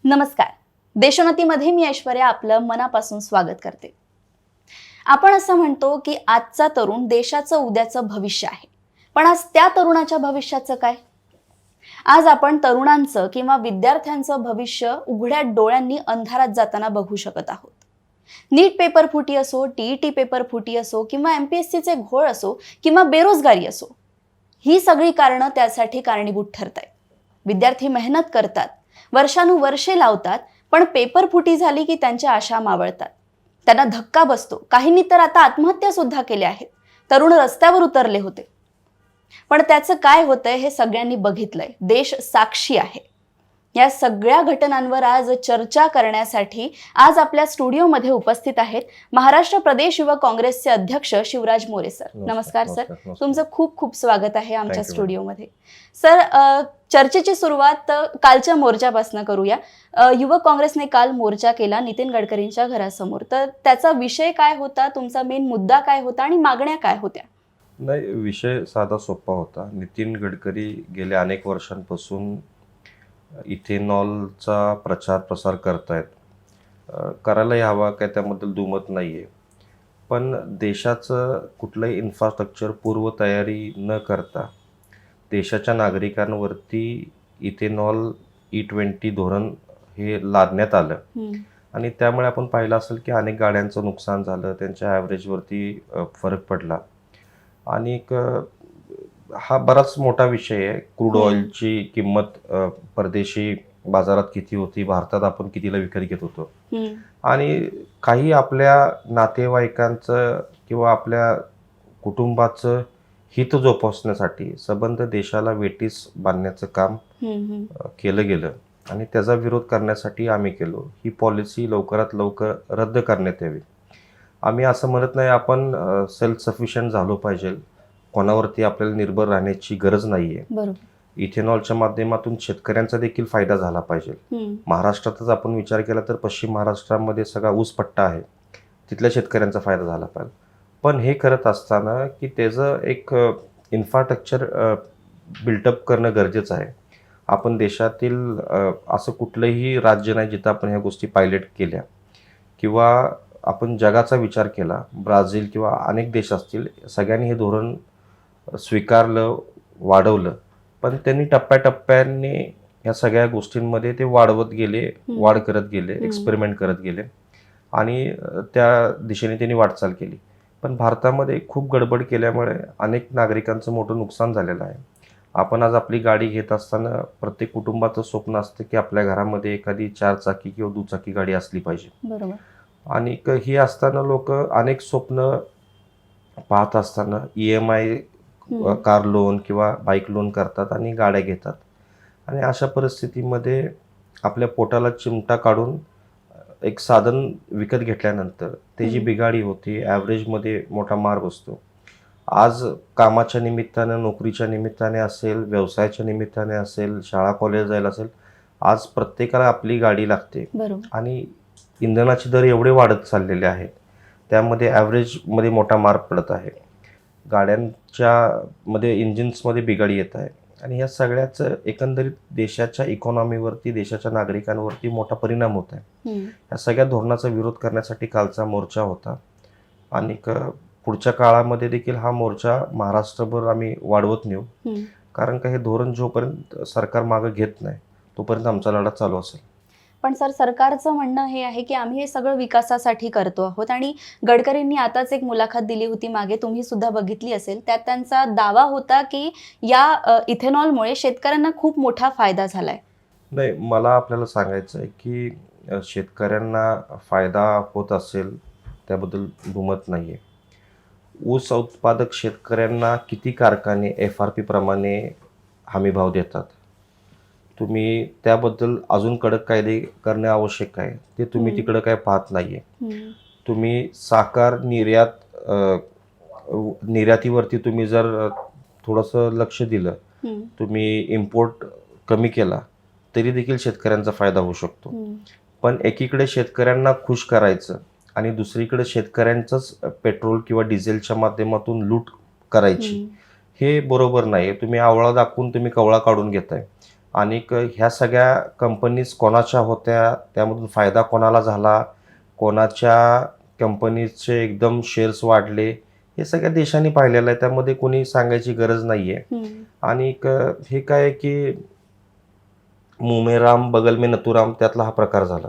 नमस्कार. देशोन्नतीमध्ये मी ऐश्वर्या आपलं मनापासून स्वागत करते. आपण असं म्हणतो की आजचा तरुण देशाचं उद्याचं भविष्य आहे. पण आज त्या तरुणाच्या भविष्याचं काय? आज आपण तरुणांचं किंवा विद्यार्थ्यांचं भविष्य उघड्या डोळ्यांनी अंधारात जाताना बघू शकत आहोत. नीट पेपर फुटी असो, टीईटी पेपर फुटी असो किंवा एमपीएससीचे घोळ असो किंवा बेरोजगारी असो, ही सगळी कारणं त्यासाठी कारणीभूत ठरतायत. विद्यार्थी मेहनत करतात, वर्षानुवर्षे लावतात, पण पेपर फुटी झाली की त्यांच्या आशा मावळतात. त्यांना धक्का बसतो. काहींनी तर आता आत्महत्या सुद्धा केल्या आहेत. तरुण रस्त्यावर उतरले होते. पण त्याचं काय होतंय हे सगळ्यांनी बघितलंय. देश साक्षी आहे. या सगळ्या घटनांवर आज चर्चा करण्यासाठी आज आपल्या स्टुडिओमध्ये उपस्थित आहेत महाराष्ट्र प्रदेश युवक काँग्रेसचे अध्यक्ष शिवराज मोरे सर. नमस्कार सर. तुमचं खूप खूप स्वागत आहे आमच्या स्टुडिओमध्ये. सर, चर्चेची सुरुवात कालच्या मोर्चापासून करूया. युवक काँग्रेसने काल मोर्चा केला नितीन गडकरींच्या घरासमोर. तर त्याचा विषय काय होता, तुमचा मेन मुद्दा काय होता आणि मागण्या काय होत्या? नाही, विषय साधा सोपा होता. नितीन गडकरी गेल्या अनेक वर्षांपासून इथेनॉलचा प्रचार प्रसार करतायत. करायलाही हवा, काय त्याबद्दल दुमत नाही आहे. पण देशाचं कुठलंही इन्फ्रास्ट्रक्चर पूर्वतयारी न करता देशाच्या नागरिकांवरती इथेनॉल E20 धोरण हे लादण्यात आलं आणि त्यामुळे आपण पाहिलं असेल की अनेक गाड्यांचं नुकसान झालं, त्यांच्या ॲव्हरेजवरती फरक पडला. आणि हा बराच मोठा विषय आहे. क्रूड ऑइलची किंमत परदेशी बाजारात किती होती, भारतात आपण कितीला विकत घेत होतो, आणि काही आपल्या नातेवाईकांचं किंवा आपल्या कुटुंबाचं हित जोपासण्यासाठी संबंध देशाला वेठीस बांधण्याचं काम केलं गेलं आणि त्याचा विरोध करण्यासाठी आम्ही केलो. ही पॉलिसी लवकरात लवकर रद्द करण्यात यावी. आम्ही असं म्हणत नाही आपण सेल्फ सफिशियंट झालो पाहिजे, कोणावरती आपल्याला निर्भर राहण्याची गरज नाही आहे. इथेनॉलच्या माध्यमातून शेतकऱ्यांचा देखील फायदा झाला पाहिजे. महाराष्ट्रातच आपण विचार केला तर पश्चिम महाराष्ट्रामध्ये सगळा ऊस पट्टा आहे, तिथल्या शेतकऱ्यांचा फायदा झाला पाहिजे. पण हे करत असताना की त्याचं एक इन्फ्रास्ट्रक्चर बिल्टअप करणं गरजेचं आहे. आपण देशातील असं कुठलंही राज्य नाही जिथं आपण ह्या गोष्टी पायलट केल्या, किंवा आपण जगाचा विचार केला, ब्राझील किंवा अनेक देश असतील, सगळ्यांनी हे धोरण स्वीकारलं, वाढवलं. पण त्यांनी टप्प्याटप्प्याने ह्या सगळ्या गोष्टींमध्ये ते वाढवत गेले, वाढ करत गेले, एक्सपेरिमेंट करत गेले आणि त्या दिशेने त्यांनी वाटचाल केली. पण भारतामध्ये खूप गडबड केल्यामुळे अनेक नागरिकांचं मोठं नुकसान झालेलं आहे. आपण आज आपली गाडी घेत असताना प्रत्येक कुटुंबाचं स्वप्न असतं की आपल्या घरामध्ये एखादी 4 चाकी किंवा दुचाकी गाडी असली पाहिजे. बरोबर. आणि ही असताना लोक अनेक स्वप्न पाहत असताना EMI कार लोन किंवा बाईक लोन करतात आणि गाड्या घेतात. आणि अशा परिस्थितीमध्ये आपल्या पोटाला चिमटा काढून एक साधन विकत घेतल्यानंतर त्याची बिघाडी होती, ॲव्हरेजमध्ये मोठा मार बसतो. आज कामाच्या निमित्तानं, नोकरीच्या निमित्ताने असेल, व्यवसायाच्या निमित्ताने असेल, शाळा कॉलेज जायला असेल, आज प्रत्येकाला आपली गाडी लागते. आणि इंधनाचे दर एवढे वाढत चाललेले आहेत, त्यामध्ये ॲव्हरेजमध्ये मोठा मार पडत आहे. गाड्यांच्या मध्ये इंजिन्समध्ये बिघाडी येत आहे आणि ह्या सगळ्याचं एकंदरीत देशाच्या इकॉनॉमीवरती, देशाच्या नागरिकांवरती मोठा परिणाम होत आहे. या सगळ्या धोरणाचा विरोध करण्यासाठी कालचा मोर्चा होता आणि पुढच्या काळामध्ये देखील हा मोर्चा महाराष्ट्रभर आम्ही वाढवत नेऊ. कारण का हे धोरण जोपर्यंत सरकार मागं घेत नाही तोपर्यंत आमचा लढा चालू असेल. पण सर, सरकारचं म्हणणं हे आहे की आम्ही हे सगळं विकासासाठी करतो आहोत. आणि गडकरींनी आताच एक मुलाखत दिली होती मागे, तुम्ही सुद्धा बघितली असेल. त्यात त्यांचा दावा होता की या इथेनॉलमुळे शेतकऱ्यांना खूप मोठा फायदा झालाय. नाही, मला आपल्याला सांगायचं आहे की शेतकऱ्यांना फायदा होत असेल त्याबद्दल दुमत नाही आहे. ऊस उत्पादक शेतकऱ्यांना किती कारखाने FRP प्रमाणे हमीभाव देतात, तुम्ही त्याबद्दल अजून कडक कायदे करणे आवश्यक आहे. ते तुम्ही तिकडं काय पाहत नाहीये. तुम्ही साखर निर्यातीवरती तुम्ही जर थोडंसं लक्ष दिलं, तुम्ही इम्पोर्ट कमी केला तरी देखील शेतकऱ्यांचा फायदा होऊ शकतो. पण एकीकडे शेतकऱ्यांना खुश करायचं आणि दुसरीकडे शेतकऱ्यांचंच पेट्रोल किंवा डिझेलच्या माध्यमातून लूट करायची, हे बरोबर नाही. तुम्ही आवळा दाखवून तुम्ही कवळा काढून घेताय. आणि ह्या सगळ्या कंपनीज कोणाच्या होत्या, त्यामधून फायदा कोणाला झाला, कोणाच्या कंपनीचे एकदम शेअर्स वाढले, हे सगळ्या देशांनी पाहिलेलं आहे. त्यामध्ये कोणी सांगायची गरज नाही आहे. आणि हे काय आहे की मुंह में राम बगल में नथुराम, त्यातला हा प्रकार झाला.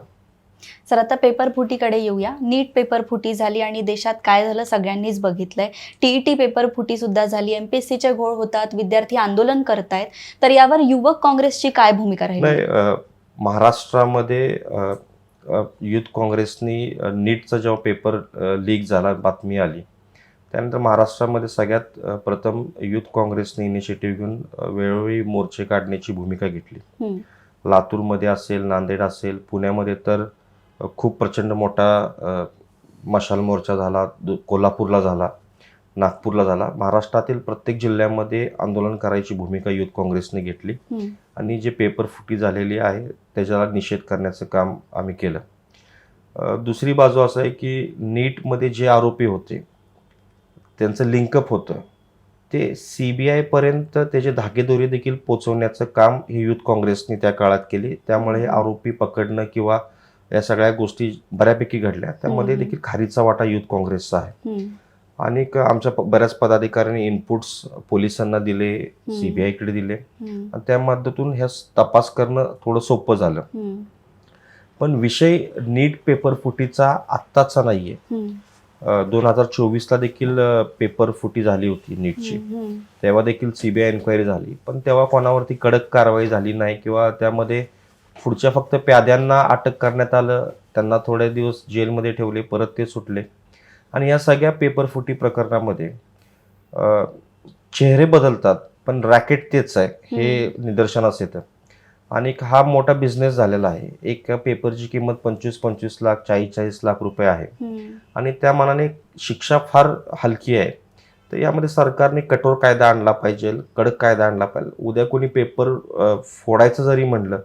सर आता पेपर फुटीकडे येऊया. नीट पेपर फुटी झाली आणि देशात काय झालं सगळ्यांनीच बघितलंय. टीईटी पेपर फुटी सुद्धा झाली, एमपीएससीचे घोळ होतात, विद्यार्थी आंदोलन करतायत. तर यावर युवक काँग्रेसची काय भूमिका राहील? नाही, महाराष्ट्रामध्ये युथ काँग्रेसनी नीटचा जेव्हा पेपर लीक झाला, बातमी आली, त्यानंतर महाराष्ट्रामध्ये सगळ्यात प्रथम युथ काँग्रेसने इनिशिएटिव्ह घेऊन वेळोवेळी मोर्चे काढण्याची भूमिका घेतली. लातूरमध्ये असेल, नांदेड असेल, पुण्यामध्ये तर खूप प्रचंड मोठा मशाल मोर्चा झाला, कोल्हापूरला झाला, नागपूरला झाला. महाराष्ट्रातील प्रत्येक जिल्ह्यामध्ये आंदोलन करायची भूमिका युथ काँग्रेसने घेतली आणि जे पेपर फुटी झालेली आहे त्याच्याला निषेध करण्याचं काम आम्ही केलं. दुसरी बाजू असं आहे की नीटमध्ये जे आरोपी होते त्यांचं लिंकअप होतं, ते CBI पर्यंत त्याचे धागेदोरे देखील पोचवण्याचं काम हे युथ काँग्रेसने त्या काळात केली. त्यामुळे हे आरोपी पकडणं किंवा या सगळ्या गोष्टी बऱ्यापैकी घडल्या. त्यामध्ये देखील खारीचा वाटा युथ काँग्रेसचा आहे. आणि आमच्या बऱ्याच पदाधिकाऱ्यांनी इनपुट्स पोलिसांना दिले, CBI-कडे दिले आणि त्या मदतीतून ह्या तपास करणं थोडं सोपं झालं. पण विषय नीट पेपर फुटीचा आत्ताचा नाहीये. 2024ला देखील पेपर फुटी झाली होती नीटची, तेव्हा देखील CBI एन्क्वायरी झाली, पण तेव्हा कोणावरती कडक कारवाई झाली नाही किंवा त्यामध्ये पुढच्या फक्त प्याद्यांना अटक करण्यात आलं, त्यांना थोडे दिवस जेलमध्ये ठेवले, परत ते सुटले. आणि या सगळ्या पेपर फुटी प्रकरणामध्ये चेहरे बदलतात पण रॅकेट तेच आहे हे निदर्शनास येतं. आणि हा मोठा बिझनेस झालेला आहे. एक पेपरची किंमत 25-25 लाख, 40-40 लाख रुपये आहे आणि त्या मानाने शिक्षा फार हलकी आहे. तर यामध्ये सरकारने कठोर कायदा आणला पाहिजे, कडक कायदा आणला पाहिजे. उद्या कोणी पेपर फोडायचं जरी म्हणलं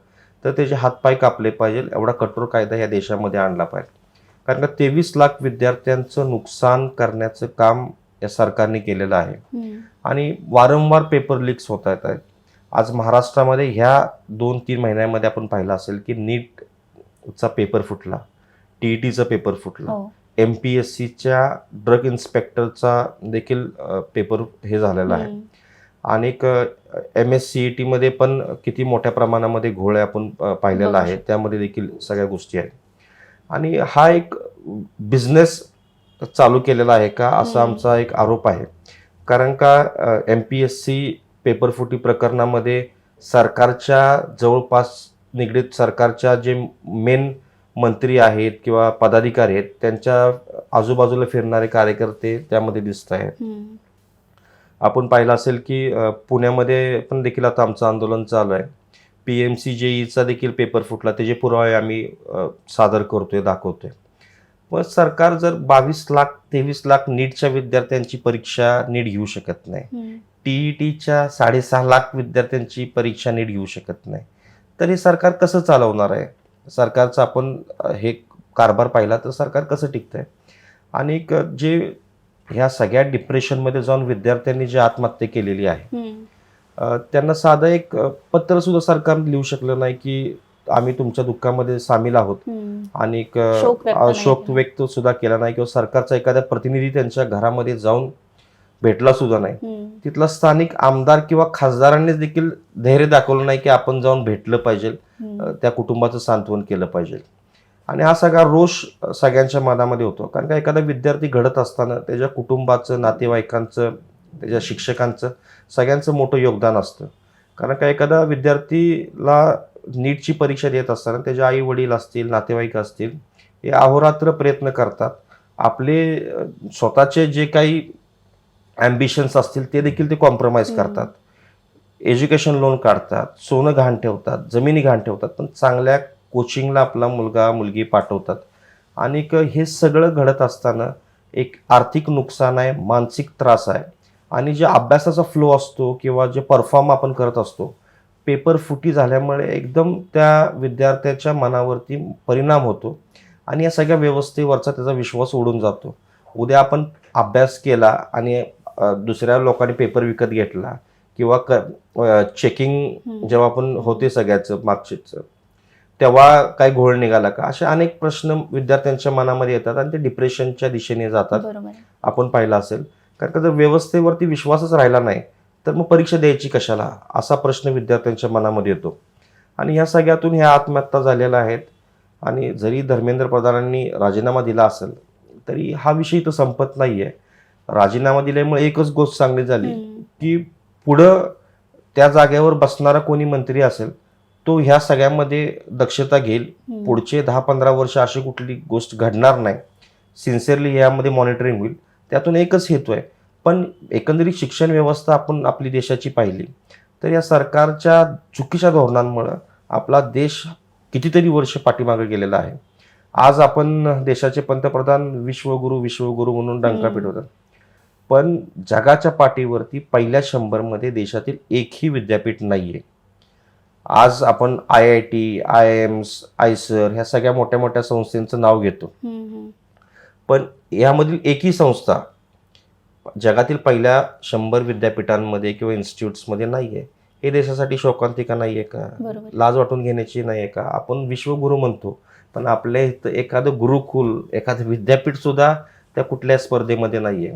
तर त्याचे हातपाय कापले पाहिजे, एवढा कठोर कायदा या देशामध्ये आणला पाहिजे. कारण का 23 लाख विद्यार्थ्यांचं नुकसान करण्याचं काम या सरकारने केलेलं आहे आणि वारंवार पेपर लीक्स होत आहेत. आज महाराष्ट्रामध्ये ह्या 2-3 महिन्यामध्ये आपण पाहिलं असेल की नीटचा पेपर फुटला, TETचा पेपर फुटला, MPSCच्या ड्रग इन्स्पेक्टरचा देखील पेपर हे झालेला आहे. आणि MSCET मध्ये पण किती मोठ्या प्रमाणामध्ये घोळ आपण पाहिलेला आहे, त्यामध्ये देखील सगळ्या गोष्टी आहेत. आणि हा एक बिझनेस चालू केलेला आहे का असा आमचा एक आरोप आहे. कारण का MPSC पेपर फुटी प्रकरणामध्ये सरकारच्या जवळपास निगडीत सरकारच्या जे मेन मंत्री आहेत किंवा पदाधिकारी आहेत त्यांच्या आजूबाजूला फिरणारे कार्यकर्ते त्यामध्ये दिसत आहेत. आपण पाहिलं असेल की पुण्यामध्ये पण देखील आता आमचं आंदोलन चालू आहे. PMC JEEचा देखील पेपर फुटला, त्याचे पुरावे आम्ही सादर करतोय, दाखवतोय. मग सरकार जर 22 लाख 23 लाख नीटच्या विद्यार्थ्यांची परीक्षा नीट घेऊ शकत नाही, TETच्या 6.5 लाख विद्यार्थ्यांची परीक्षा नीट घेऊ शकत नाही, तर हे सरकार कसं चालवणार आहे? सरकारचं आपण हे कारभार पाहिला तर सरकार कसं टिकतंय? आणि जे ह्या सगळ्या डिप्रेशनमध्ये जाऊन विद्यार्थ्यांनी जी आत्महत्या केलेली आहे त्यांना साधं एक पत्र सुद्धा सरकार लिहू शकलं नाही की आम्ही तुमच्या दुःखामध्ये सामील आहोत आणि शोक व्यक्त सुद्धा केला नाही किंवा सरकारचा एखादा प्रतिनिधी त्यांच्या घरामध्ये जाऊन भेटला सुद्धा नाही. तिथला स्थानिक आमदार किंवा खासदारांनीच देखील धैर्य दाखवलं नाही की आपण जाऊन भेटलं पाहिजे, त्या कुटुंबाचं सांत्वन केलं पाहिजे. आणि हा सगळा रोष सगळ्यांच्या मनामध्ये होतो. कारण का एखादा विद्यार्थी घडत असताना त्याच्या कुटुंबाचं, नातेवाईकांचं, त्याच्या शिक्षकांचं, सगळ्यांचं मोठं योगदान असतं. कारण का एखादा विद्यार्थीला नीटची परीक्षा देत असताना त्याचे आई वडील असतील, नातेवाईक असतील, हे अहोरात्र प्रयत्न करतात. आपले स्वतःचे जे काही ॲम्बिशन्स असतील ते देखील ते कॉम्प्रोमाइज करतात. एज्युकेशन लोन काढतात, सोनं गहाण ठेवतात, जमिनी गहाण ठेवतात, पण चांगल्या कोचिंगला आपला मुलगा मुलगी पाठवतात. आणि हे सगळं घडत असताना एक आर्थिक नुकसान आहे, मानसिक त्रास आहे आणि जे अभ्यासाचा फ्लो असतो किंवा जे परफॉर्म आपण करत असतो, पेपर फुटी झाल्यामुळे एकदम त्या विद्यार्थ्याच्या मनावरती परिणाम होतो आणि या सगळ्या व्यवस्थेवरचा त्याचा विश्वास उडून जातो. उद्या आपण अभ्यास केला आणि दुसऱ्या लोकांनी पेपर विकत घेतला किंवा चेकिंग जेव्हा आपण होते सगळ्याचं मार्कशीटचं, तेव्हा काय घोळ निघाला का, असे अनेक प्रश्न विद्यार्थ्यांच्या मनामध्ये येतात आणि ते डिप्रेशनच्या दिशेने जातात. बरोबर आहे. आपण पाहिलं असेल, कारण का जर व्यवस्थेवरती विश्वासच राहिला नाही तर मग परीक्षा द्यायची कशाला, असा प्रश्न विद्यार्थ्यांच्या मनामध्ये येतो. आणि ह्या सगळ्यातून ह्या आत्महत्या झालेल्या आहेत. आणि जरी धर्मेंद्र प्रधानांनी राजीनामा दिला असेल तरी हा विषय तर संपत नाहीये. राजीनामा दिल्यामुळे एकच गोष्ट चांगली झाली की पुढं त्या जागेवर बसणारा कोणी मंत्री असेल तो ह्या सगळ्यामध्ये दक्षता घेईल. पुढचे 10-15 वर्ष अशी कुठली गोष्ट घडणार नाही. सिन्सिअरली यामध्ये मॉनिटरिंग होईल. त्यातून एकच हेतू आहे. पण एकंदरीत शिक्षण व्यवस्था आपण आपली देशाची पाहिली तर या सरकारच्या चुकीच्या धोरणांमुळे आपला देश कितीतरी वर्ष पाठीमागे गेलेला आहे. आज आपण देशाचे पंतप्रधान विश्वगुरू म्हणून डंका पिटवतात, पण जगाच्या पाठीवरती पहिल्या 100 मध्ये देशातील एकही विद्यापीठ नाहीये. आज आपण IIT, IIMs, आयसर ह्या सगळ्या मोठ्या मोठ्या संस्थांचं नाव घेतो, पण यामधील एकही संस्था जगातील पहिल्या 100 विद्यापीठांमध्ये किंवा इन्स्टिट्यूट्समध्ये नाहीये. हे देशासाठी शोकांतिका नाहीये का, लाज वाटून घेण्याची नाहीये का? आपण विश्वगुरू म्हणतो, पण आपल्या इथं एखादं गुरुकुल, एखादं विद्यापीठ सुद्धा त्या कुठल्या स्पर्धेमध्ये नाहीये.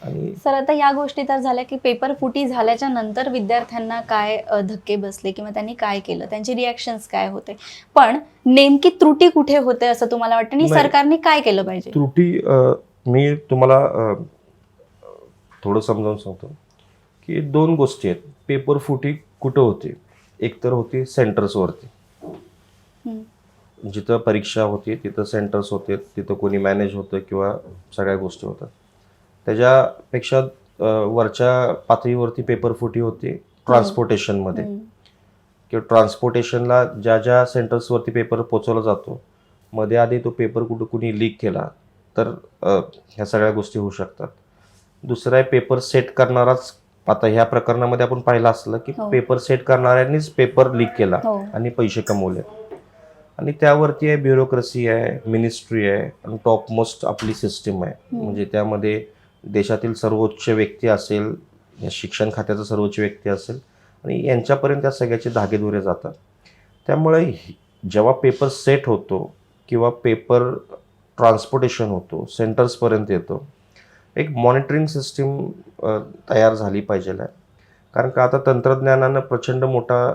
आणि सर, आता या गोष्टी तर झाल्या की पेपर फुटी झाल्याच्या नंतर विद्यार्थ्यांना काय धक्के बसले किंवा त्यांनी काय केलं, त्यांचे रिॲक्शन्स काय होते, पण नेमकी त्रुटी कुठे होते असं तुम्हाला वाटतं आणि सरकारने काय केलं पाहिजे? त्रुटी मी तुम्हाला थोडं समजावून सांगतो की 2 गोष्टी आहेत. पेपर फुटी कुठं होते? एक तर होती सेंटर्सवरती, जिथं परीक्षा होती तिथं सेंटर्स होते, तिथं कोणी मॅनेज होतं किंवा सगळ्या गोष्टी होतात. त्याच्यापेक्षा वरच्या पातळीवरती पेपर फुटी होती ट्रान्सपोर्टेशनमध्ये, किंवा ट्रान्सपोर्टेशनला ज्या ज्या सेंटर्सवरती पेपर पोचवला जातो मध्ये आधी तो पेपर कुणी लीक केला तर ह्या सगळ्या गोष्टी होऊ शकतात. दुसरा आहे पेपर सेट करणाराच. आता ह्या प्रकरणामध्ये आपण पाहिलं असलं की पेपर सेट करणाऱ्यांनीच पेपर लीक केला आणि पैसे कमवले. आणि त्यावरती आहे ब्युरोक्रेसी आहे, मिनिस्ट्री आहे आणि टॉप मोस्ट आपली सिस्टीम आहे. म्हणजे त्यामध्ये देशातील सर्वोच्च व्यक्ती असेल, या शिक्षण खात्याचा सर्वोच्च व्यक्ती असेल आणि यांच्यापर्यंत त्या सगळ्याचे धागेदोरे जातात. त्यामुळे जेव्हा पेपर सेट होतो किंवा पेपर ट्रान्सपोर्टेशन होतो, सेंटर्सपर्यंत येतो, एक मॉनिटरिंग सिस्टीम तयार झाली पाहिजे. कारण का आता तंत्रज्ञानानं प्रचंड मोठा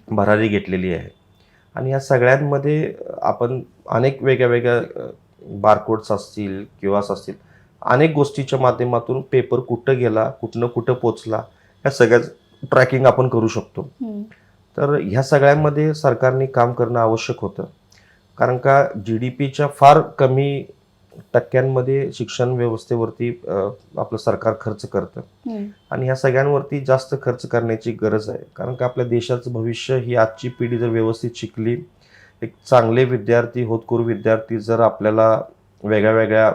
भरारी घेतलेली आहे आणि या सगळ्यांमध्ये आपण अनेक वेगळ्या बारकोड्स असतील किंवा असतील, अनेक गोष्टीच्या माध्यमातून पेपर कुठं गेला, कुठं पोचला, या सगळ्या ट्रॅकिंग आपण करू शकतो. तर ह्या सगळ्यामध्ये सरकारने काम करणं आवश्यक होतं. कारण का GDPच्या फार कमी टक्क्यांमध्ये शिक्षण व्यवस्थेवरती आपलं सरकार खर्च करतं आणि ह्या सगळ्यांवरती जास्त खर्च करण्याची गरज आहे. कारण का आपल्या देशाचं भविष्य, ही आजची पिढी जर व्यवस्थित शिकली, एक चांगले विद्यार्थी, होतकरू विद्यार्थी जर आपल्याला वेगळ्या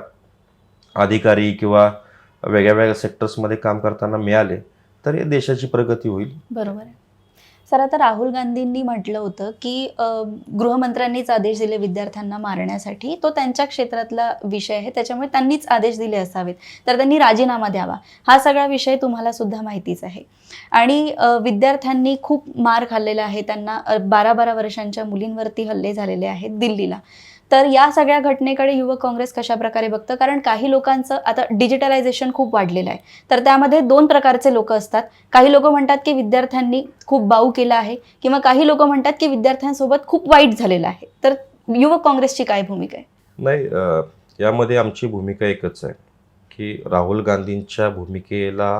अधिकारी किंवा वेगळ्या सेक्टर्समध्ये काम करताना मिळाले तर या देशाची प्रगती होईल. बरोबर आहे. सर, आता राहुल गांधींनी म्हटलं होतं की गृहमंत्र्यांनीच आदेश दिले विद्यार्थ्यांना मारण्यासाठी, तो त्यांच्या क्षेत्रातला विषय आहे, त्याच्यामुळे त्यांनीच आदेश दिले असावेत, तर त्यांनी राजीनामा द्यावा. हा सगळा विषय तुम्हाला सुद्धा माहितीच आहे. आणि विद्यार्थ्यांनी खूप मार खाल्लेला आहे. त्यांना 12-12 वर्षांच्या मुलींवरती हल्ले झालेले आहेत दिल्लीला. तर या सगळ्या घटनेकडे युवक काँग्रेस कशा प्रकारे बघतं? कारण काही लोकांचं आता डिजिटलायझेशन खूप वाढलेलं आहे, तर त्यामध्ये 2 प्रकारचे लोक असतात. काही लोक म्हणतात की विद्यार्थ्यांनी खूप बाऊ केला आहे, किंवा काही लोक म्हणतात की विद्यार्थ्यांसोबत खूप वाईट झालेलं आहे. तर युवक काँग्रेसची काय भूमिका आहे? नाही, यामध्ये आमची भूमिका एकच आहे की राहुल गांधींच्या भूमिकेला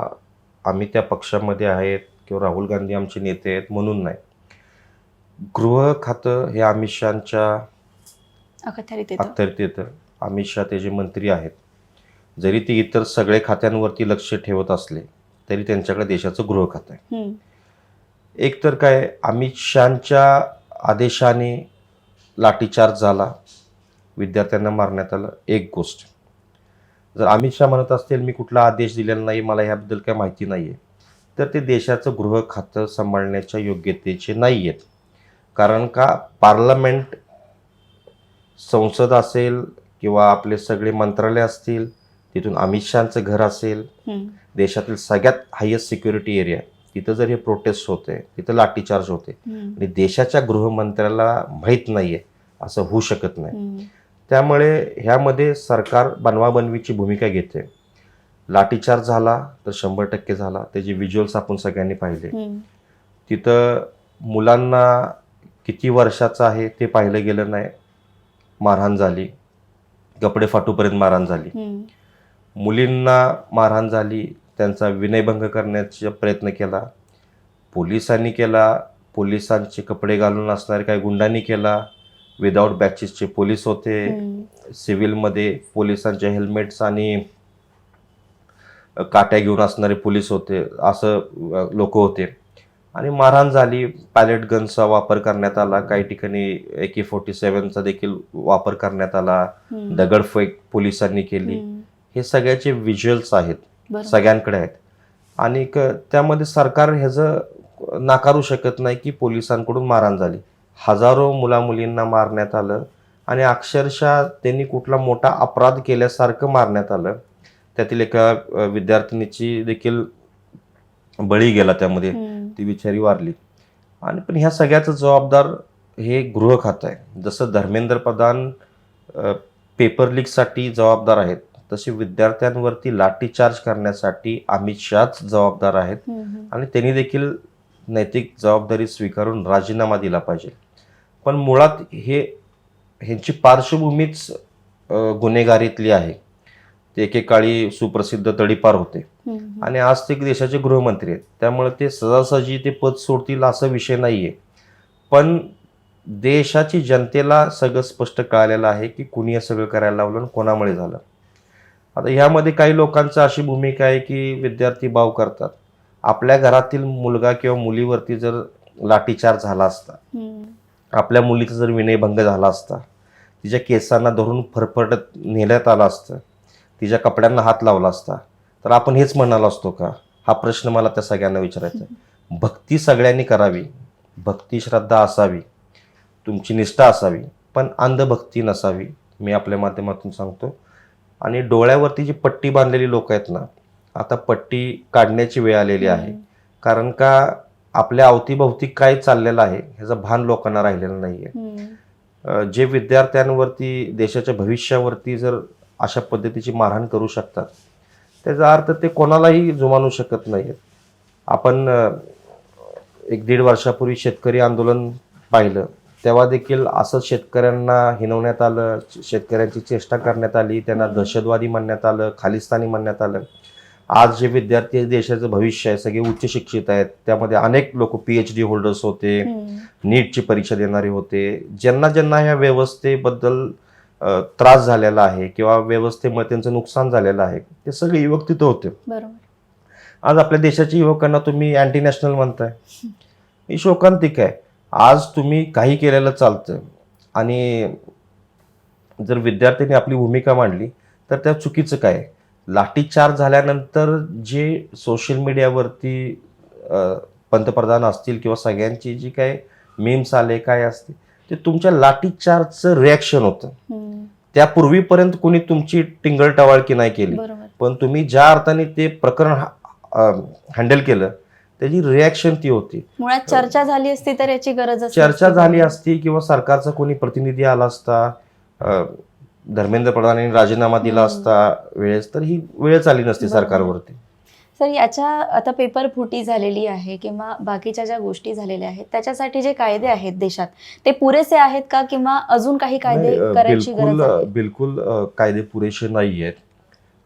आम्ही त्या पक्षामध्ये आहेत किंवा राहुल गांधी आमचे नेते आहेत म्हणून नाही. गृह खातं हे अमित शहांच्या अखत्यारीत येतं. अमित शहा ते जे मंत्री आहेत, जरी ते इतर सगळे खात्यांवरती लक्ष ठेवत असले तरी त्यांच्याकडे देशाचं गृह खातं आहे. एक तर काय, अमित शहांच्या आदेशाने लाठीचार्ज झाला, विद्यार्थ्यांना मारण्यात आलं, एक गोष्ट. जर अमित शहा म्हणत असतील मी कुठला आदेश दिलेला नाही, मला ह्याबद्दल काय माहिती नाही आहे, तर ते देशाचं गृह खातं सांभाळण्याच्या योग्यतेचे नाही आहेत. कारण का पार्लमेंट, संसद असेल किंवा आपले सगळे मंत्रालय असतील, तिथून अमित शहाचं घर असेल, हम्म. देशातील सगळ्यात हायेस्ट सिक्युरिटी एरिया, तिथं जर हे प्रोटेस्ट होते, तिथं लाठीचार्ज होते हम्म. आणि देशाच्या गृहमंत्र्याला माहीत नाहीये असं होऊ शकत नाही. हम्म. त्यामुळे ह्यामध्ये सरकार बनवाबनवीची भूमिका घेते. लाठीचार्ज झाला तर 100% झाला, त्याचे व्हिज्युअल्स आपण सगळ्यांनी पाहिले. हम्म. तिथं मुलांना किती वर्षाचं आहे ते पाहिलं गेलं नाही, मारहाण झाली, कपडे फाटूपर्यंत मारहाण झाली. हम्म. मुलींना मारहाण झाली, त्यांचा विनयभंग करण्याचा प्रयत्न केला, पोलिसांनी केला, पोलिसांचे कपडे घालून असणारे काही गुंडांनी केला, विदाऊट बॅचेसचे पोलीस होते, हम्म. सिव्हिलमध्ये पोलिसांचे हेल्मेट्स आणि काट्या घेऊन असणारे पोलीस होते, असं लोक होते आणि मारहाण झाली. पॅलेट गनचा वापर करण्यात आला, काही ठिकाणी AK-47चा देखील वापर करण्यात आला, हम्म. दगडफेक पोलिसांनी केली. हम्म. हे सगळ्याचे व्हिज्युअल्स आहेत, बरोबर. सगळ्यांकडे आहेत आणि त्यामध्ये सरकार ह्याचं नाकारू शकत नाही की पोलिसांकडून मारहाण झाली. हजारो मुलामुलींना मारण्यात आलं आणि अक्षरशः त्यांनी कुठला मोठा अपराध केल्यासारखं मारण्यात आलं. त्यातील एका विद्यार्थिनीची देखील बळी गेला त्यामध्ये, हम्म. ती बिचारी वारली. आणि पण ह्या सगळ्याचं जबाबदार हे गृह खातं आहे. जसं धर्मेंद्र प्रधान पेपर लीकसाठी जबाबदार आहेत, तसे विद्यार्थ्यांवरती लाठीचार्ज करण्यासाठी अमित शहाच जबाबदार आहेत हम्म. आणि त्यांनी देखील नैतिक जबाबदारी स्वीकारून राजीनामा दिला पाहिजे. पण मुळात ह्यांची पार्श्वभूमीच गुन्हेगारीतली आहे. ते एकेकाळी सुप्रसिद्ध तडीपार होते हम्म. आणि आज ते देशाचे गृहमंत्री आहेत. त्यामुळे ते सहजासहजी ते पद सोडतील असा विषय नाही आहे. पण देशाची जनतेला सगळं स्पष्ट कळालेलं आहे की कुणी हे सगळं करायला लावलं आणि कोणामुळे झालं. आता ह्यामध्ये काही लोकांची अशी भूमिका आहे की विद्यार्थी बाव करतात. आपल्या घरातील मुलगा किंवा मुलीवरती जर लाठीचार्ज झाला असता, हम्म. आपल्या मुलीचा जर विनयभंग झाला असता, तिच्या केसांना धरून फरफटत नेण्यात आला असतं, तिच्या कपड्यांना हात लावला असता, तर आपण हेच म्हणालो असतो का? हा प्रश्न मला त्या सगळ्यांना विचारायचा आहे. भक्ती सगळ्यांनी करावी, भक्ती श्रद्धा असावी, तुमची निष्ठा असावी, पण अंधभक्ती नसावी, मी आपल्या माध्यमातून सांगतो. आणि डोळ्यावरती जी पट्टी बांधलेली लोक आहेत ना, आता पट्टी काढण्याची वेळ आलेली आहे. कारण का आपल्या अवतीभोवती काय चाललेलं आहे ह्याचं भान लोकांना राहिलेलं नाही आहे. हम्म. जे विद्यार्थ्यांवरती, देशाच्या भविष्यावरती जर अशा पद्धतीची मारहाण करू शकतात, त्याचा अर्थ ते कोणालाही जुमानू शकत नाही आहेत. आपण 1-1.5 वर्षापूर्वी शेतकरी आंदोलन पाहिलं, तेव्हा देखील असं शेतकऱ्यांना हिणवण्यात आलं, शेतकऱ्यांची चेष्टा करण्यात आली, त्यांना दहशतवादी म्हणण्यात आलं, खालिस्तानी म्हणण्यात आलं. आज जे विद्यार्थी देशाचं भविष्य आहे, सगळे उच्च शिक्षित आहेत, त्यामध्ये अनेक लोक PhD होल्डर्स होते, नीटची परीक्षा देणारे होते, ज्यांना ज्यांना ह्या व्यवस्थेबद्दल त्रास झालेला आहे किंवा व्यवस्थेमुळे त्यांचं नुकसान झालेलं आहे, ते सगळे युवक तिथं होते. बरोबर. आज आपल्या देशाच्या युवकांना तुम्ही अँटी नॅशनल म्हणताय, ही शोकांतिक आहे. आज तुम्ही काही केलेलं चालतं आणि जर विद्यार्थ्यांनी आपली भूमिका मांडली तर त्या चुकीचं काय? लाठीचार्ज झाल्यानंतर जे सोशल मीडियावरती पंतप्रधान असतील किंवा सगळ्यांची जी काय मीम्स आले काय असते, ते तुमच्या लाठीचार्जचं रिॲक्शन होतं. त्यापूर्वीपर्यंत कोणी तुमची टिंगलटवाळकी नाही केली, बरोबर. पण तुम्ही ज्या अर्थाने ते प्रकरण हँडल केलं त्याची रिॲक्शन ती होती. मुळात चर्चा झाली असती तर याची गरज चर्चा झाली असती किंवा सरकारचा कोणी प्रतिनिधी आला असता, धर्मेंद्र प्रधानांनी राजीनामा दिला असता वेळेस, तर ही वेळच आली नसती सरकारवरती. सर, याच्या आता पेपर फुटी झालेली आहे किंवा बाकीच्या ज्या गोष्टी झालेल्या आहेत, त्याच्यासाठी जे कायदे आहेत देशात ते पुरेसे आहेत का किंवा अजून काही कायदे करायची गरज आहे? बिलकुल कायदे पुरेसे नाही आहेत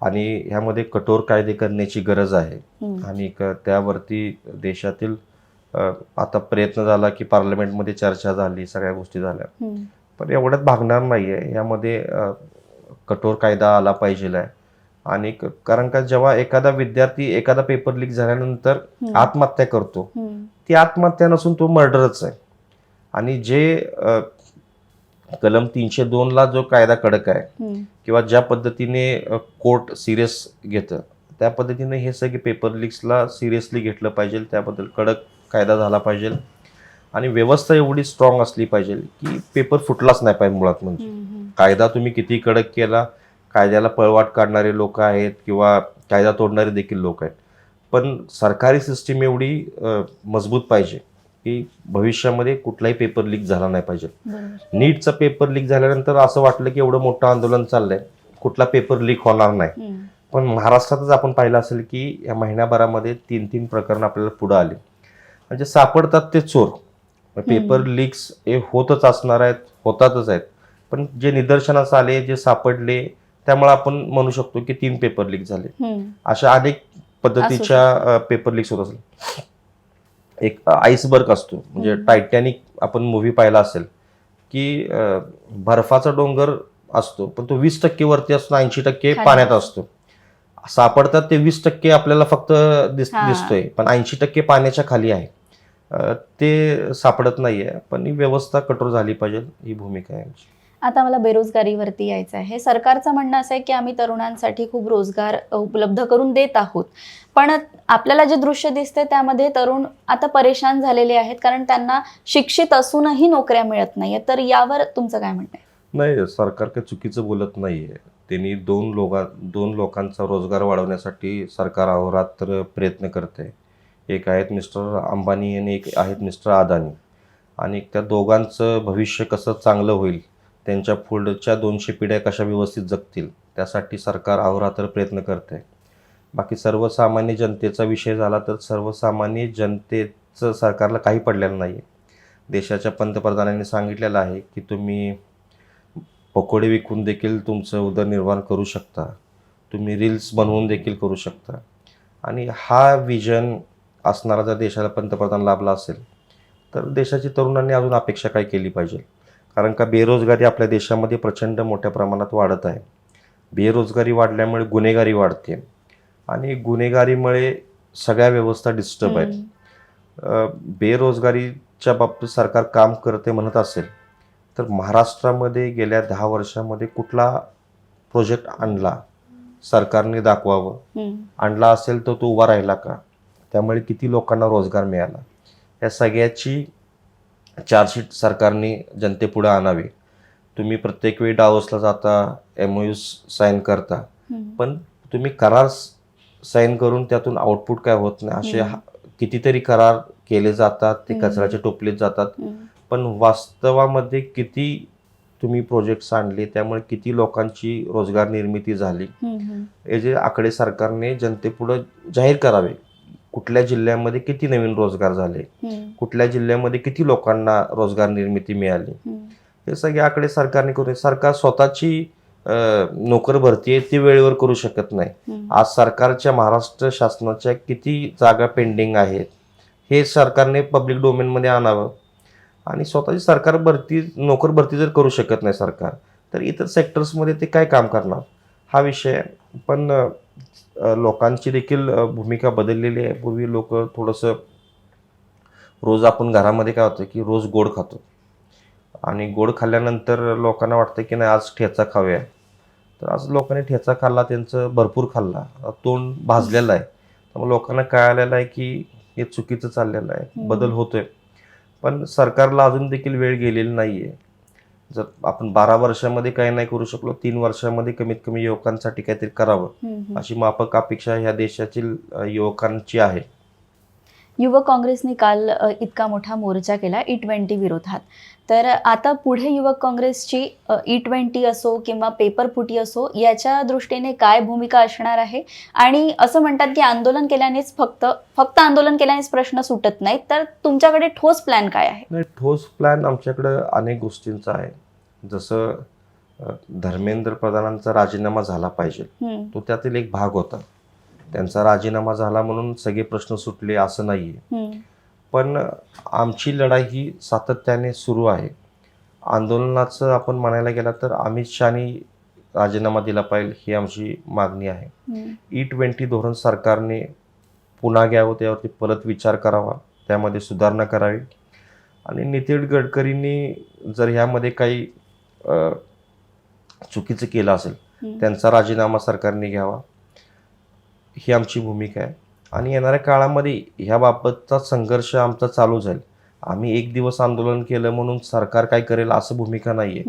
आणि ह्यामध्ये कठोर कायदे करण्याची गरज आहे. आणि त्यावरती देशातील आता प्रयत्न झाला की पार्लमेंटमध्ये चर्चा झाली, सगळ्या गोष्टी झाल्या, पण एवढ्यात भागणार नाहीये. यामध्ये कठोर कायदा आला पाहिजे आहे. आणि कारण का जेव्हा एखादा विद्यार्थी एखादा पेपर लीक झाल्यानंतर आत्महत्या करतो, ती आत्महत्या नसून तो मर्डरच आहे. आणि जे कलम 302 ला जो कायदा कडक आहे किंवा ज्या पद्धतीने कोर्ट सिरियस घेतं, त्या पद्धतीने हे सगळे पेपर लीक्सला सिरियसली घेतलं पाहिजे. त्याबद्दल कडक कायदा झाला पाहिजे आणि व्यवस्था एवढी स्ट्रॉंग असली पाहिजे की पेपर फुटलाच नाही पाहिजे. मुळात म्हणजे कायदा तुम्ही किती कडक केला, कायद्याला पळवाट काढणारे लोक आहेत किंवा कायदा तोडणारे देखील लोक आहेत. पण सरकारी सिस्टीम एवढी मजबूत पाहिजे की भविष्यामध्ये कुठलाही पेपर लीक झाला नाही पाहिजे. बरोबर. नीटचा पेपर लीक झाल्यानंतर असं वाटलं की एवढं मोठं आंदोलन चाललंय, कुठला पेपर लीक होणार नाही. पण महाराष्ट्रातच आपण पाहिलं असेल की या महिन्याभरामध्ये 3 प्रकरण आपल्याला पुढे आले. म्हणजे सापडतात ते चोर. पेपर लीक्स हे होतच असणार आहेत, होतातच आहेत. पण जे निदर्शनास आले, जे सापडले, त्यामुळे आपण म्हणू शकतो की 3 पेपर लीक झाले. अशा अनेक पद्धतीच्या पेपर लीक्स होत असेल. एक आईसबर्ग असतो, म्हणजे टायटॅनिक आपण मूव्ही पाहिला असेल की बर्फाचा डोंगर असतो पण तो 20% वरती असतो, 80% पाण्यात असतो. सापडतात ते 20% आपल्याला फक्त दिसतोय, पण 80% पाण्याच्या खाली आहे. ते सापडत नाहीये. पण ही व्यवस्था कठोर झाली पाहिजे, ही भूमिका आहे आमची. आता मला बेरोजगारीवरती यायचं आहे. सरकारचं म्हणणं असं आहे की आम्ही तरुणांसाठी खूप रोजगार उपलब्ध करून देत आहोत. पण आपल्याला जे दृश्य दिसते त्यामध्ये तरुण आता परेशान झालेले आहेत, कारण त्यांना शिक्षित असूनही नोकऱ्या मिळत नाहीये. तर यावर तुमचं काय म्हणणं आहे? नाही, सरकार काही चुकीचं बोलत नाहीये. त्यांनी दोन लोकांचा रोजगार वाढवण्यासाठी सरकार अहोरात्र प्रयत्न करते. एक आहेत मिस्टर अंबानी आणि एक आहेत मिस्टर अदानी. आणि त्या दोघांचं भविष्य कसं चांगलं होईल, त्यांच्या पुढच्या 200 पिढ्या कशा व्यवस्थित जगतील, त्यासाठी सरकार अहोरात्र प्रयत्न करते. बाकी सर्वसामान्य जनतेचा विषय झाला तर सर्वसामान्य जनतेचं सरकारला काही पडलेलं नाही आहे. देशाच्या पंतप्रधानांनी सांगितलेलं आहे की तुम्ही पकोडे विकून देखील तुमचं उदरनिर्वाह करू शकता, तुम्ही रील्स बनवून देखील करू शकता. आणि हा विजन असणारा जर देशाला पंतप्रधान लाभला असेल तर देशाची तरुणांनी अजून अपेक्षा काय केली पाहिजे. कारण का बेरोजगारी आपल्या देशामध्ये प्रचंड मोठ्या प्रमाणात वाढत आहे. बेरोजगारी वाढल्यामुळे गुन्हेगारी वाढते आणि गुन्हेगारीमुळे सगळ्या व्यवस्था डिस्टर्ब आहेत. बेरोजगारीच्या बाबतीत सरकार काम करते म्हणत असेल तर महाराष्ट्रामध्ये गेल्या 10 वर्षामध्ये कुठला प्रोजेक्ट आणला सरकारने दाखवावं. आणला असेल तर तो उभा राहिला का, त्यामुळे किती लोकांना रोजगार मिळाला, या सगळ्याची चार्जशीट सरकारने जनतेपुढे आणावी. तुम्ही प्रत्येक वेळी डावोसला जाता, MOU साईन करता, पण तुम्ही करार साईन करून त्यातून आउटपुट काय होत नाही. असे कितीतरी करार केले जातात, ते कचऱ्याच्या टोपलीत जातात. पण वास्तवामध्ये किती तुम्ही प्रोजेक्ट्स आणले, त्यामुळे किती लोकांची रोजगार निर्मिती झाली, हे जे आकडे सरकारने जनतेपुढे जाहीर करावे. कुठल्या जिल्ह्यामध्ये किती नवीन रोजगार झाले, कुठल्या जिल्ह्यामध्ये किती लोकांना रोजगार निर्मिती मिळाली, हे सगळे आकडे सरकारने करू. सरकार स्वतःची नोकर भरती आहे ती वेळेवर करू शकत नाही. आज सरकारच्या महाराष्ट्र शासनाच्या किती जागा पेंडिंग आहेत हे सरकारने पब्लिक डोमेनमध्ये आणावं. आणि स्वतःची सरकार भरती, नोकर भरती जर करू शकत नाही सरकार, तर इतर सेक्टर्समध्ये ते काय काम करणार, हा विषय आहे. पण लोकांची देखील भूमिका बदललेली आहे. पूर्वी लोक थोडंसं, रोज आपण घरामध्ये काय होतं की रोज गोड खातो आणि गोड खाल्ल्यानंतर लोकांना वाटतं की नाही आज ठेचा खाऊया. तर आज लोकांनी ठेचा खाल्ला, त्यांचं भरपूर खाल्ला, तोंड भाजलेलं आहे. त्यामुळे लोकांना कळालेलं आहे की हे चुकीचं चाललेलं आहे, बदल होतोय. पण सरकारला अजून देखील वेळ गेलेली नाही आहे. जर आपण 12 वर्षामध्ये काही नाही करू शकलो, 3 वर्षामध्ये कमीत कमी युवकांसाठी काहीतरी करावं, अशी माफक अपेक्षा ह्या देशातील युवकांची आहे. युवक काँग्रेसने काल इतका मोठा मोर्चा केला E20 विरोधात. तर आता पुढे युवक काँग्रेसची E20 असो किंवा पेपर फुटी असो, याच्या दृष्टीने काय भूमिका असणार आहे? आणि असं म्हणतात की आंदोलन केल्यानेच फक्त आंदोलन केल्यानेच प्रश्न सुटत नाहीत, तर तुमच्याकडे ठोस प्लॅन काय आहे? नाही, ठोस प्लॅन आमच्याकडे अनेक गोष्टींचा आहे. जसं धर्मेंद्र प्रधानांचा राजीनामा झाला पाहिजे, तो त्यातील एक भाग होता. त्यांचा राजीनामा झाला म्हणून सगळे प्रश्न सुटले असं नाहीये. पण आमची लढाई ही सातत्याने सुरू आहे. आंदोलनाचं आपण म्हणायला गेला तर अमित शहानी राजीनामा दिला पाहिजे ही आमची मागणी आहे. E20 धोरण सरकारने पुन्हा घ्यावं, त्यावरती परत विचार करावा, त्यामध्ये सुधारणा करावी. आणि नितीन गडकरींनी जर ह्यामध्ये काही चुकीचं केलं असेल, त्यांचा राजीनामा सरकारने घ्यावा, ही आमची भूमिका आहे. आणि येणाऱ्या काळामध्ये ह्याबाबतचा संघर्ष आमचा चालू जाईल. आम्ही एक दिवस आंदोलन केलं म्हणून सरकार काय करेल असं भूमिका नाहीये.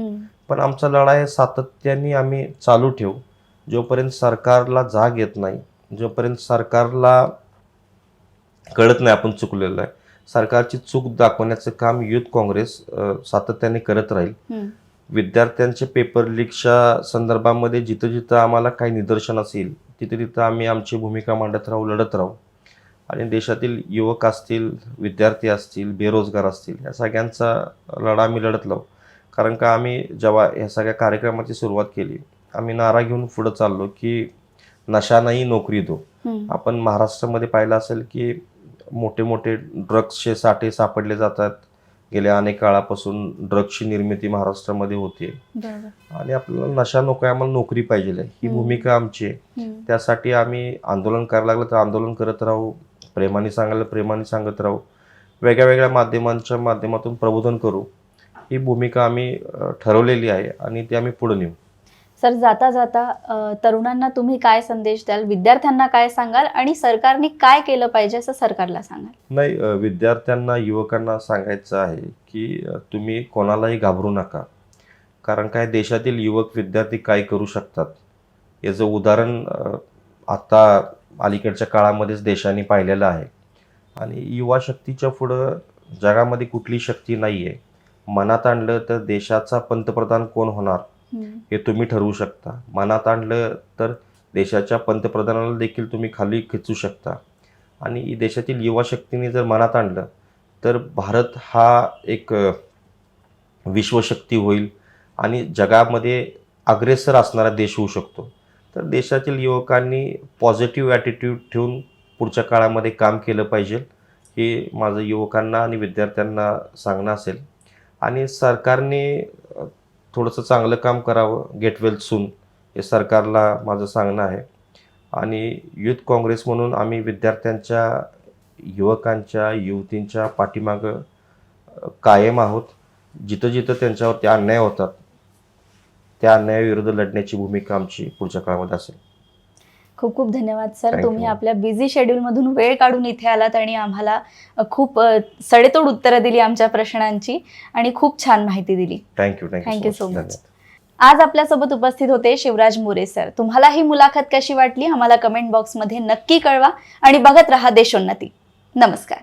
पण आमचा लढा आहे सातत्याने आम्ही चालू ठेवू. जोपर्यंत सरकारला जाग येत नाही, जोपर्यंत सरकारला कळत नाही आपण चुकलेलं आहे, सरकारची चूक दाखवण्याचं काम युथ काँग्रेस सातत्याने करत राहील. विद्यार्थ्यांचे पेपर लीकच्या संदर्भामध्ये जिथं जिथं आम्हाला काही निदर्शनास येईल तिथं तिथं आम्ही आमची भूमिका मांडत राहू, लढत राहू. आणि देशातील युवक असतील, विद्यार्थी असतील, बेरोजगार असतील, या सगळ्यांचा लढा आम्ही लढत राहू. कारण का आम्ही जेव्हा ह्या सगळ्या कार्यक्रमाची सुरुवात केली, आम्ही नारा घेऊन पुढं चाललो की नशा नाही नोकरी दो. आपण महाराष्ट्रामध्ये पाहिलं असेल की मोठे मोठे ड्रग्सचे साठे सापडले जातात. गेल्या अनेक काळापासून ड्रग्सची निर्मिती महाराष्ट्रामध्ये होते आणि आपल्याला नशा नको आहे, आम्हाला नोकरी पाहिजे, ही भूमिका आमची आहे. त्यासाठी आम्ही आंदोलन करायला लागलं तर आंदोलन करत राहू, प्रेमाने सांगायला प्रेमाने सांगत राहू, वेगळ्या वेगळ्या माध्यमांच्या माध्यमातून प्रबोधन करू. ही भूमिका आम्ही ठरवलेली आहे आणि ती आम्ही पुढे नेऊ. सर, जाता जाता तरुणांना तुम्ही काय संदेश द्याल, विद्यार्थ्यांना काय सांगाल आणि सरकारने काय केलं पाहिजे असं सरकारला सांगाल? नाही, विद्यार्थ्यांना, युवकांना सांगायचं आहे की तुम्ही कोणालाही घाबरू नका. कारण काय, देशातील युवक विद्यार्थी काय करू शकतात याचं उदाहरण आता अलीकडच्या काळामध्येच देशाने पाहिलेलं आहे. आणि युवा शक्तीच्या पुढं जगामध्ये कुठली शक्ती नाही आहे. मनात आणलं तर देशाचा पंतप्रधान कोण होणार हे तुम्ही ठरवू शकता. मनात आणलं तर देशाच्या पंतप्रधानाला देखील तुम्ही खाली खेचू शकता. आणि देशातील युवा शक्तीने जर मनात आणलं तर भारत हा एक विश्वशक्ती होईल आणि जगामध्ये अग्रेसर असणारा देश होऊ शकतो. तर देशातील युवकांनी पॉझिटिव्ह ॲटिट्यूड ठेवून पुढच्या काळामध्ये काम केलं पाहिजे, हे माझं युवकांना आणि विद्यार्थ्यांना सांगणं असेल. आणि सरकारने थोडंसं चांगलं काम करावं, गेट वेल सून, हे सरकारला माझं सांगणं आहे. आणि युथ काँग्रेस म्हणून आम्ही विद्यार्थ्यांच्या, युवकांच्या, युवतींच्या पाठीमागं कायम आहोत. जिथं जिथं त्यांच्यावरती अन्याय होतात त्या अन्यायाविरुद्ध लढण्याची भूमिका आमची पुढच्या काळामध्ये असेल. खूप खूप धन्यवाद सर. Thank तुम्ही you. आपल्या बिझी शेड्यूलमधून वेळ काढून इथे आलात आणि आम्हाला खूप सडेतोड उत्तरं दिली आमच्या प्रश्नांची आणि खूप छान माहिती दिली. Thank you thank you so much. आज आपल्यासोबत उपस्थित होते शिवराज मोरे सर. तुम्हाला ही मुलाखत कशी वाटली आम्हाला कमेंट बॉक्समध्ये नक्की कळवा आणि बघत रहा देशोन्नती. नमस्कार.